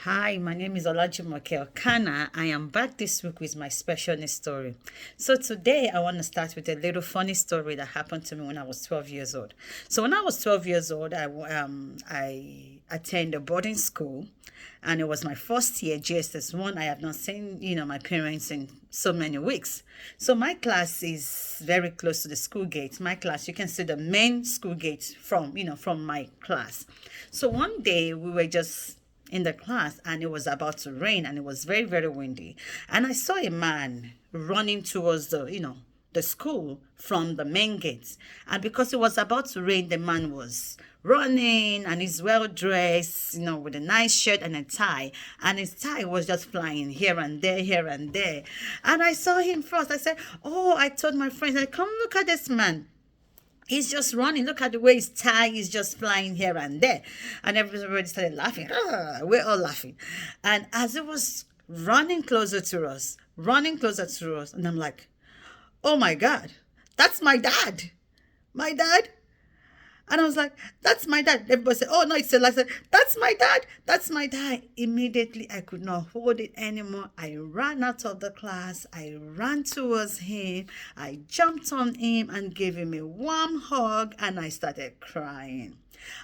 Hi, my name is Olajumoke Okana. I am back this week with my special news story. So today I want to start with a little funny story that happened to me when I was 12 years old. So when I was 12 years old, I attended a boarding school, and it was my first year JSS1. I have not seen my parents in so many weeks. So my class is very close to the school gate. My class, you can see the main school gate from my class. So one day we were just in the class, and it was about to rain, and it was very, very windy, and I saw a man running towards the school from the main gate. And because it was about to rain, the man was running, and he's well dressed, with a nice shirt and a tie, and his tie was just flying here and there, here and there. And I saw him first. I said, oh, I told my friends, come look at this man. He's just running. Look at the way his tie is just flying here and there. And everybody started laughing. We're all laughing. And as it was running closer to us, and I'm like, oh my God, that's my dad. My dad. And I was like, that's my dad. Everybody said, oh, no, it's still. I said, that's my dad. That's my dad. Immediately, I could not hold it anymore. I ran out of the class. I ran towards him. I jumped on him and gave him a warm hug, and I started crying.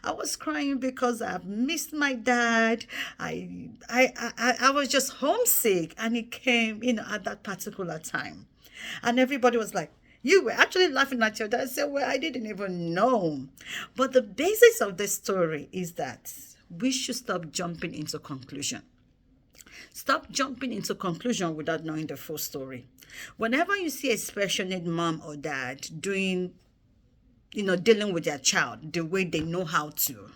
I was crying because I've missed my dad. I was just homesick, and he came, at that particular time. And everybody was like, you were actually laughing at your dad. I said, well, I didn't even know. But the basis of the story is that we should stop jumping into conclusion. Stop jumping into conclusion without knowing the full story. Whenever you see a special need mom or dad dealing with their child the way they know how to,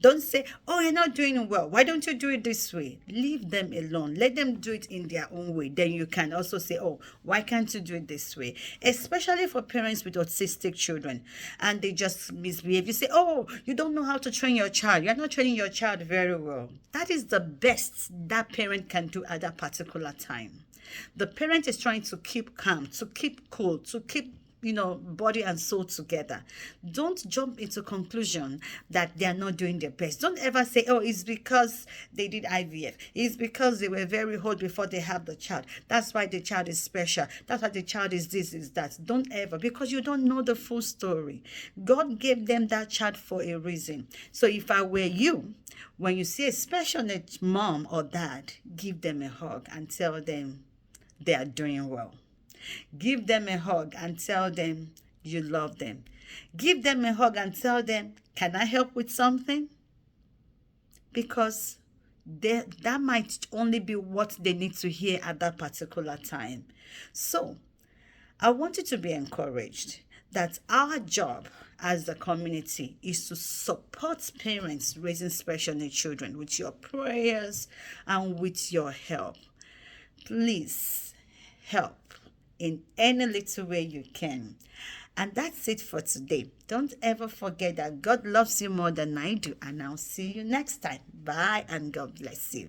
don't say, oh, you're not doing it well. Why don't you do it this way? Leave them alone. Let them do it in their own way. Then you can also say, oh, why can't you do it this way? Especially for parents with autistic children and they just misbehave. You say, oh, you don't know how to train your child. You're not training your child very well. That is the best that parent can do at that particular time. The parent is trying to keep calm, to keep cool, to keep body and soul together. Don't jump into conclusion that they are not doing their best. Don't ever say, oh, it's because they did IVF. It's because they were very old before they have the child. That's why the child is special. That's why the child is this, is that. Don't ever, because you don't know the full story. God gave them that child for a reason. So if I were you, when you see a special needs mom or dad, give them a hug and tell them they are doing well. Give them a hug and tell them you love them. Give them a hug and tell them, can I help with something? Because that might only be what they need to hear at that particular time. So, I want you to be encouraged that our job as the community is to support parents raising special needs children with your prayers and with your help. Please help in any little way you can. And that's it for today. Don't ever forget that God loves you more than I do. And I'll see you next time. Bye, and God bless you.